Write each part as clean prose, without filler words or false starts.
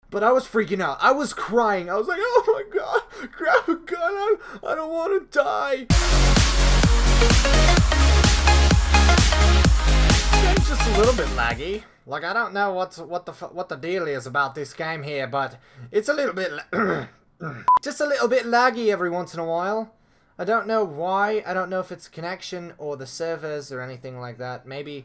But I was freaking out. I was crying. I was like, oh my god, grab a gun. I don't want to die. It's just a little bit laggy. Like, I don't know what the deal is about this game here, but it's a little bit just a little bit laggy every once in a while. I don't know why. I don't know if it's connection or the servers or anything like that. Maybe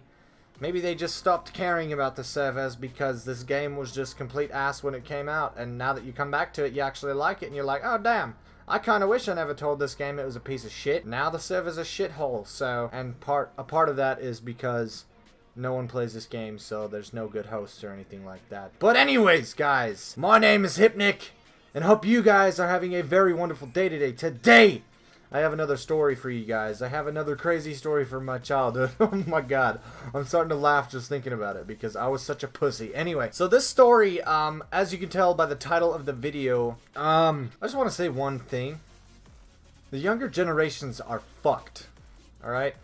they just stopped caring about the servers because this game was just complete ass when it came out, and now that you come back to it, you actually like it, and you're like, oh damn, I kind of wish I never told this game it was a piece of shit. Now the server's a shithole. So, and a part of that is because no one plays this game, so there's no good hosts or anything like that. But anyways, guys, my name is Hypnik, and hope you guys are having a very wonderful day today. Today, I have another story for you guys. I have another crazy story from my childhood. Oh my god. I'm starting to laugh just thinking about it because I was such a pussy. Anyway, so this story, as you can tell by the title of the video, I just want to say one thing. The younger generations are fucked. Alright?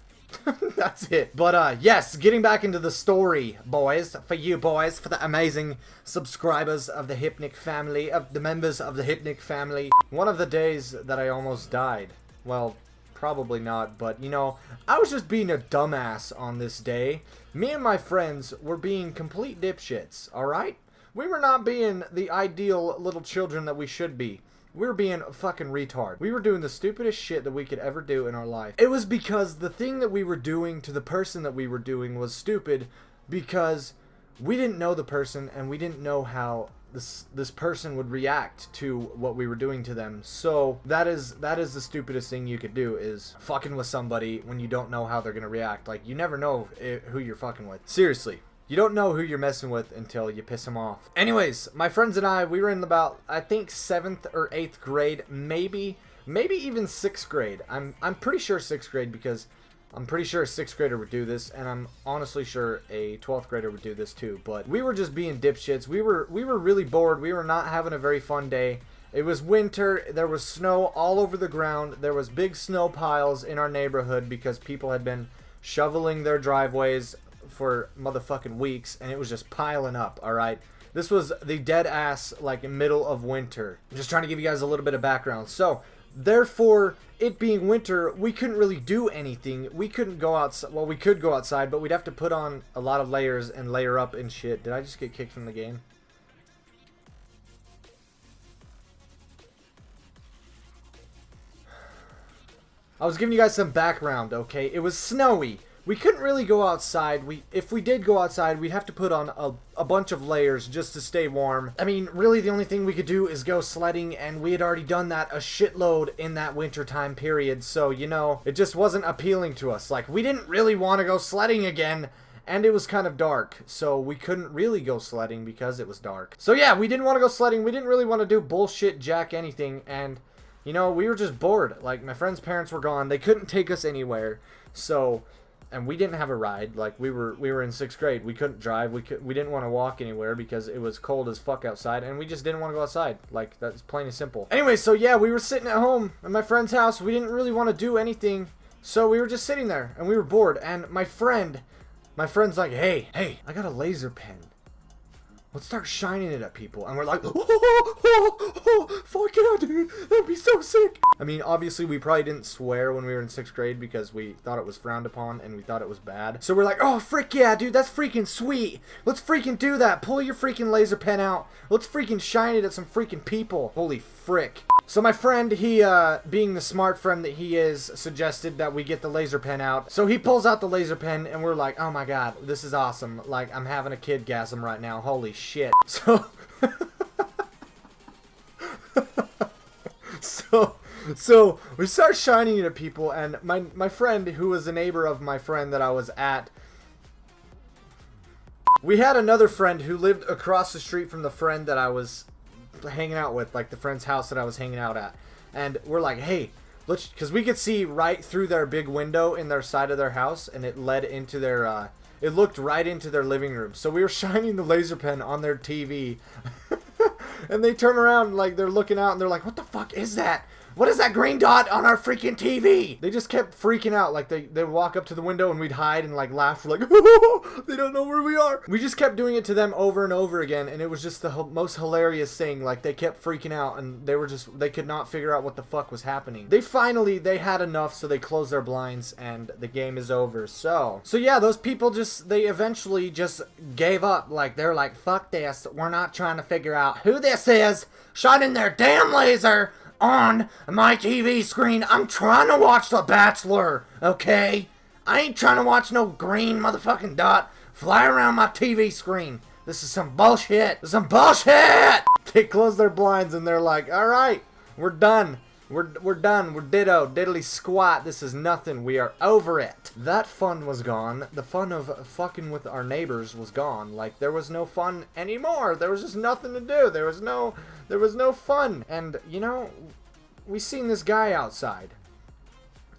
That's it. But, yes, getting back into the story, boys, for you boys, for the amazing subscribers of the Hypnik family, of the members of the Hypnik family. One of the days that I almost died. Well, probably not, but, you know, I was just being a dumbass on this day. Me and my friends were being complete dipshits, alright? We were not being the ideal little children that we should be. We were being a fucking retard. We were doing the stupidest shit that we could ever do in our life. It was because the thing that we were doing to the person that we were doing was stupid because we didn't know the person and we didn't know how this person would react to what we were doing to them. So that is the stupidest thing you could do, is fucking with somebody when you don't know how they're gonna react. Like, you never know who you're fucking with. Seriously. You don't know who you're messing with until you piss them off. Anyways, my friends and I, we were in about, I think, 7th or 8th grade, maybe even 6th grade. I'm pretty sure 6th grade because I'm pretty sure a 6th grader would do this, and I'm honestly sure a 12th grader would do this too. But we were just being dipshits. We were really bored. We were not having a very fun day. It was winter. There was snow all over the ground. There was big snow piles in our neighborhood because people had been shoveling their driveways for motherfucking weeks, and it was just piling up. Alright, this was the dead ass, like, middle of winter. I'm just trying to give you guys a little bit of background. So therefore, it being winter, we couldn't really do anything. We couldn't go outside. Well, we could go outside, but we'd have to put on a lot of layers and layer up and shit. Did I just get kicked from the game? I was giving you guys some background, okay? It was snowy. We couldn't really go outside. If we did go outside, we'd have to put on a bunch of layers just to stay warm. I mean, really the only thing we could do is go sledding, and we had already done that a shitload in that winter time period. So, you know, it just wasn't appealing to us. Like, we didn't really want to go sledding again, and it was kind of dark. So we couldn't really go sledding because it was dark. So yeah, we didn't want to go sledding. We didn't really want to do bullshit jack anything, and, you know, we were just bored. Like, my friend's parents were gone. They couldn't take us anywhere. So, and we didn't have a ride. Like, we were in 6th grade. We couldn't drive. We didn't want to walk anywhere because it was cold as fuck outside, and we just didn't want to go outside. Like, that's plain and simple. Anyway, so yeah, we were sitting at home at my friend's house. We didn't really want to do anything, so we were just sitting there, and we were bored. And my friend's like, hey, I got a laser pen. Let's start shining it at people. And we're like, oh, fuck yeah, dude. That'd be so sick. I mean, obviously, we probably didn't swear when we were in 6th grade because we thought it was frowned upon and we thought it was bad. So we're like, oh, frick yeah, dude. That's freaking sweet. Let's freaking do that. Pull your freaking laser pen out. Let's freaking shine it at some freaking people. Holy frick. So my friend, he, being the smart friend that he is, suggested that we get the laser pen out. So he pulls out the laser pen, and we're like, oh my god, this is awesome. Like, I'm having a kidgasm right now. Holy shit. So, so we start shining it at people, and my friend, who was a neighbor of my friend that I was at, we had another friend who lived across the street from the friend that I was hanging out with, like the friend's house that I was hanging out at. And we're like, hey, let's, because we could see right through their big window in their side of their house, and it led into their, it looked right into their living room. So we were shining the laser pen on their TV. And they turn around, like, they're looking out, and they're like, what the fuck is that? What is that green dot on our freaking TV? They just kept freaking out. Like, they would walk up to the window and we'd hide and, like, laugh. Like, they don't know where we are. We just kept doing it to them over and over again, and it was just the most hilarious thing. Like, they kept freaking out, and they could not figure out what the fuck was happening. They had enough, so they closed their blinds, and the game is over. So yeah, those people they eventually just gave up. Like, they're like, fuck this. We're not trying to figure out who this is shining their damn laser on my TV screen. I'm trying to watch The Bachelor, okay? I ain't trying to watch no green motherfucking dot fly around my TV screen. This is some bullshit. This is some bullshit! They close their blinds and they're like, alright, we're done. We're done. We're diddly squat. This is nothing. We are over it. That fun was gone. The fun of fucking with our neighbors was gone. Like, there was no fun anymore. There was just nothing to do. There was no fun. And, you know, we seen this guy outside.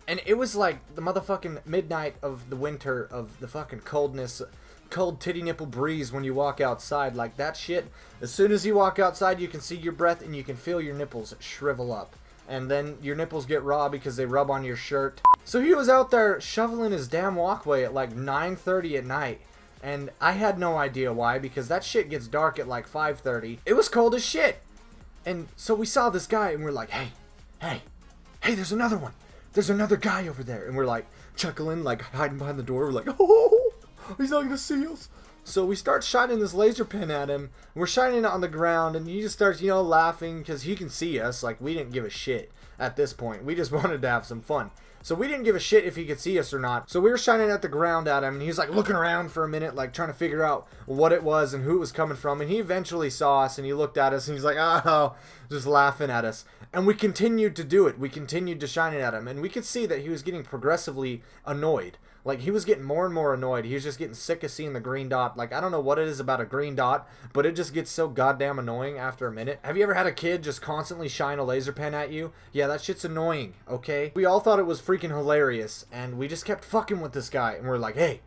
And it was like the motherfucking midnight of the winter of the fucking coldness, cold titty nipple breeze when you walk outside. Like, that shit, as soon as you walk outside, you can see your breath and you can feel your nipples shrivel up. And then your nipples get raw because they rub on your shirt. So he was out there shoveling his damn walkway at like 9:30 at night. And I had no idea why, because that shit gets dark at like 5:30. It was cold as shit. And so we saw this guy and we're like, hey, there's another one. There's another guy over there. And we're like chuckling, like hiding behind the door. We're like, oh, he's not gonna see us. So we start shining this laser pen at him. We're shining it on the ground, and he just starts, you know, laughing because he can see us. Like, we didn't give a shit at this point. We just wanted to have some fun. So we didn't give a shit if he could see us or not. So we were shining at the ground at him, and he was like looking around for a minute, like trying to figure out what it was and who it was coming from. And he eventually saw us, and he looked at us, and he's like, oh, just laughing at us. And we continued to do it. We continued to shine it at him, and we could see that he was getting progressively annoyed. Like, he was getting more and more annoyed. He was just getting sick of seeing the green dot. Like, I don't know what it is about a green dot, but it just gets so goddamn annoying after a minute. Have you ever had a kid just constantly shine a laser pen at you? Yeah, that shit's annoying, okay? We all thought it was freaking hilarious, and we just kept fucking with this guy, and we're like, hey,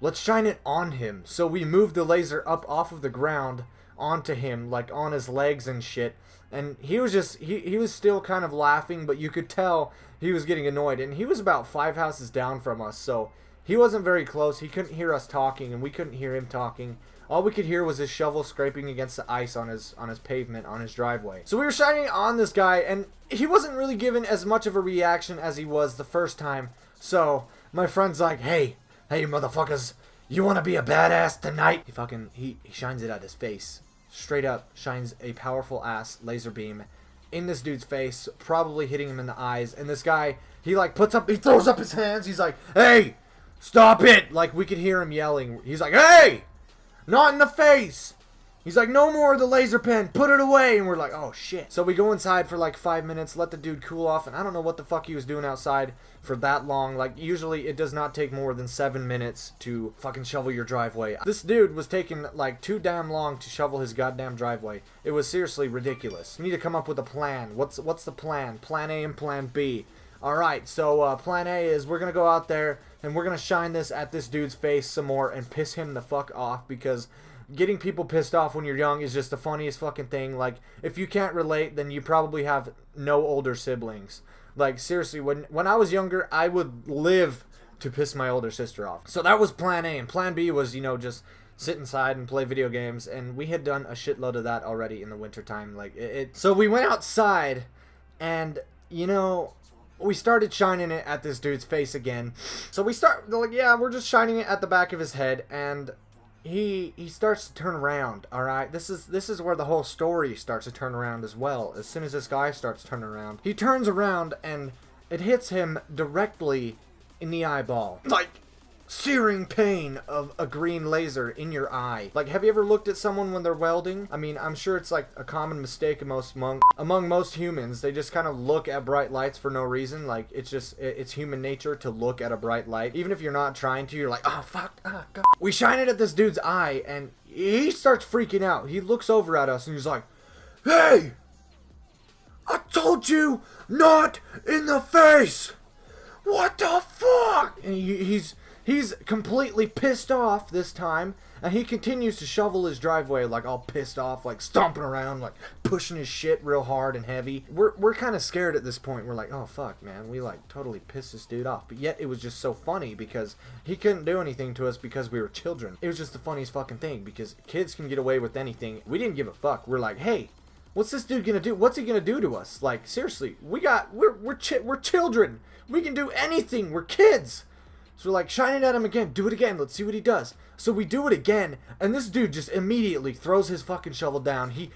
let's shine it on him. So we moved the laser up off of the ground onto him, like on his legs and shit. And he was just, he was still kind of laughing, but you could tell he was getting annoyed. And he was about 5 houses down from us, so he wasn't very close. He couldn't hear us talking, and we couldn't hear him talking. All we could hear was his shovel scraping against the ice on his pavement, on his driveway. So we were shining on this guy, and he wasn't really given as much of a reaction as he was the first time. So my friend's like, hey, motherfuckers, you want to be a badass tonight? He shines it at his face. Straight up shines a powerful ass laser beam in this dude's face, probably hitting him in the eyes. And this guy, he throws up his hands. He's like, hey, stop it! Like, we could hear him yelling. He's like, hey, not in the face. He's like, no more of the laser pen, put it away. And we're like, oh shit. So we go inside for like 5 minutes, let the dude cool off, and I don't know what the fuck he was doing outside for that long. Like, usually it does not take more than 7 minutes to fucking shovel your driveway. This dude was taking like too damn long to shovel his goddamn driveway. It was seriously ridiculous. We need to come up with a plan. What's the plan? Plan A and plan B. Alright, so plan A is we're gonna go out there and we're gonna shine this at this dude's face some more and piss him the fuck off, because getting people pissed off when you're young is just the funniest fucking thing. Like, if you can't relate, then you probably have no older siblings. Like, seriously, when I was younger, I would live to piss my older sister off. So that was plan A, and plan B was, you know, just sit inside and play video games, and we had done a shitload of that already in the wintertime. Like, so we went outside, and, you know, we started shining it at this dude's face again. So we're just shining it at the back of his head, and he starts to turn around. Alright, this is where the whole story starts to turn around as well. As soon as this guy starts turning around, he turns around and it hits him directly in the eyeball. Like, searing pain of a green laser in your eye. Like, have you ever looked at someone when they're welding? I mean, I'm sure it's like a common mistake among most humans. They just kind of look at bright lights for no reason. Like, it's human nature to look at a bright light. Even if you're not trying to, you're like, oh fuck, oh god. We shine it at this dude's eye, and he starts freaking out. He looks over at us and he's like, hey, I told you not in the face. What the fuck? And he's completely pissed off this time, And he continues to shovel his driveway, like all pissed off, like stomping around, like pushing his shit real hard and heavy. We're kind of scared at this point. We're like, oh fuck, man, we like totally pissed this dude off. But yet it was just so funny because he couldn't do anything to us because we were children. It was just the funniest fucking thing because kids can get away with anything. We didn't give a fuck. We're like, hey, what's this dude gonna do? What's he gonna do to us? Like, seriously, we're children. We can do anything. We're kids. So we're like, shine it at him again. Do it again. Let's see what he does. So we do it again, and this dude just immediately throws his fucking shovel down. He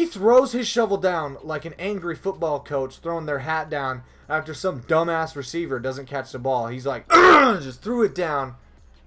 throws his shovel down like an angry football coach throwing their hat down after some dumbass receiver doesn't catch the ball. He's like, just threw it down,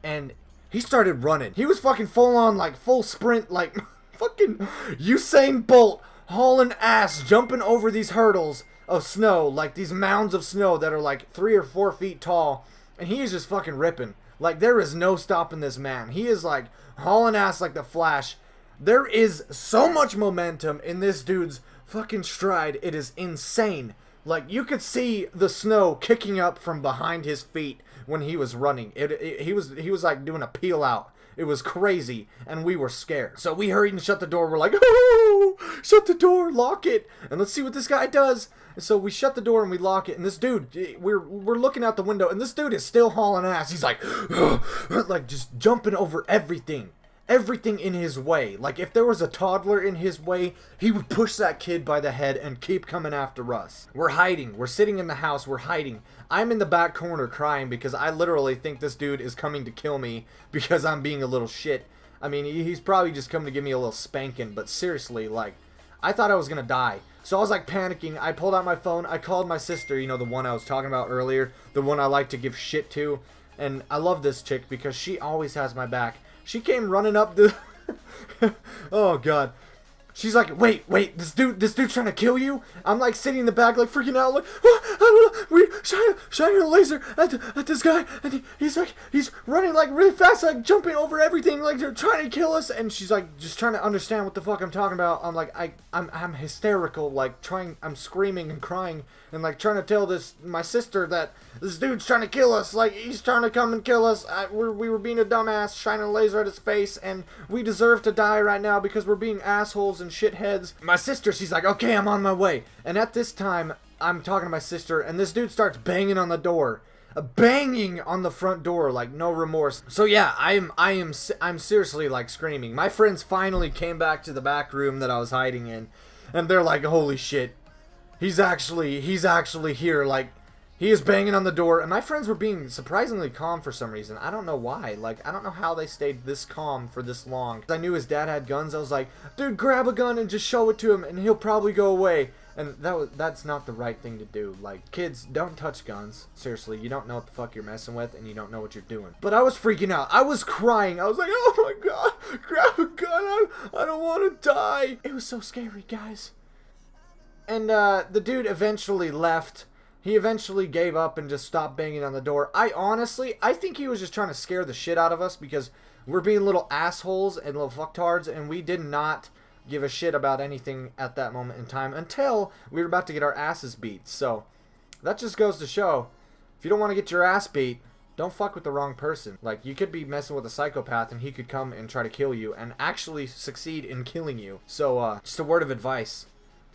and he started running. He was fucking full on, like, full sprint, like fucking Usain Bolt hauling ass, jumping over these hurdles of snow, like these mounds of snow that are like 3 or 4 feet tall. And he is just fucking ripping. Like, there is no stopping this man. He is, like, hauling ass like the Flash. There is so much momentum in this dude's fucking stride. It is insane. Like, you could see the snow kicking up from behind his feet when he was running. He was, like, doing a peel out. It was crazy, and we were scared. So we hurried and shut the door. We're like, oh, shut the door, lock it, and let's see what this guy does. And so we shut the door and we lock it, and this dude, we're looking out the window, and this dude is still hauling ass. He's like, like just jumping over everything in his way. Like, if there was a toddler in his way, he would push that kid by the head and keep coming after us. We're hiding. We're sitting in the house. We're hiding. I'm in the back corner crying because I literally think this dude is coming to kill me because I'm being a little shit. I mean, he's probably just coming to give me a little spanking, but seriously, like, I thought I was gonna die. So I was like panicking. I pulled out my phone. I called my sister, you know, the one I was talking about earlier, the one I like to give shit to. And I love this chick because she always has my back. She came running up the oh god. She's like, wait, this dude's trying to kill you? I'm like sitting in the back, like freaking out, like, oh, I don't know, we're shining a laser at this guy, and he's running like really fast, like jumping over everything, like they're trying to kill us. And she's like, just trying to understand what the fuck I'm talking about. I'm like, I'm hysterical, like I'm screaming and crying, and like trying to tell my sister that this dude's trying to kill us, like he's trying to come and kill us. We were being a dumbass, shining a laser at his face, and we deserve to die right now because we're being assholes and shitheads. My sister, she's like, okay, I'm on my way. And at this time, I'm talking to my sister, and this dude starts banging on the door. Banging on the front door, like no remorse. So yeah, I'm seriously like screaming. My friends finally came back to the back room that I was hiding in, and they're like, holy shit, he's actually here. Like, he is banging on the door, and my friends were being surprisingly calm for some reason. I don't know why. Like, I don't know how they stayed this calm for this long. I knew his dad had guns. I was like, dude, grab a gun and just show it to him, and he'll probably go away. And that's not the right thing to do. Like, kids, don't touch guns. Seriously, you don't know what the fuck you're messing with, and you don't know what you're doing. But I was freaking out. I was crying. I was like, oh my god, grab a gun. I don't want to die. It was so scary, guys. And the dude eventually left. He eventually gave up and just stopped banging on the door. I think he was just trying to scare the shit out of us because we're being little assholes and little fucktards, and we did not give a shit about anything at that moment in time until we were about to get our asses beat. So that just goes to show, if you don't want to get your ass beat, don't fuck with the wrong person. Like, you could be messing with a psychopath and he could come and try to kill you and actually succeed in killing you. So just a word of advice.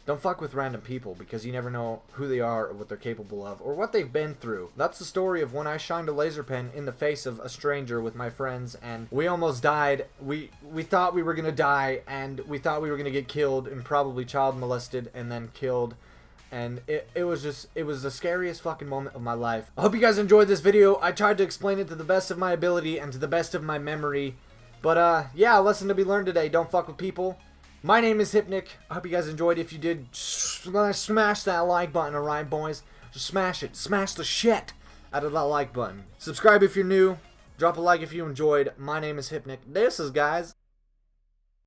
Don't fuck with random people because you never know who they are or what they're capable of or what they've been through. That's the story of when I shined a laser pen in the face of a stranger with my friends, and we almost died. We thought we were going to die, and we thought we were going to get killed and probably child molested and then killed. And it was the scariest fucking moment of my life. I hope you guys enjoyed this video. I tried to explain it to the best of my ability and to the best of my memory. But yeah, a lesson to be learned today. Don't fuck with people. My name is Hypnik. I hope you guys enjoyed. If you did, smash that like button, alright, boys? Just smash it. Smash the shit out of that like button. Subscribe if you're new. Drop a like if you enjoyed. My name is Hypnik. This is, guys.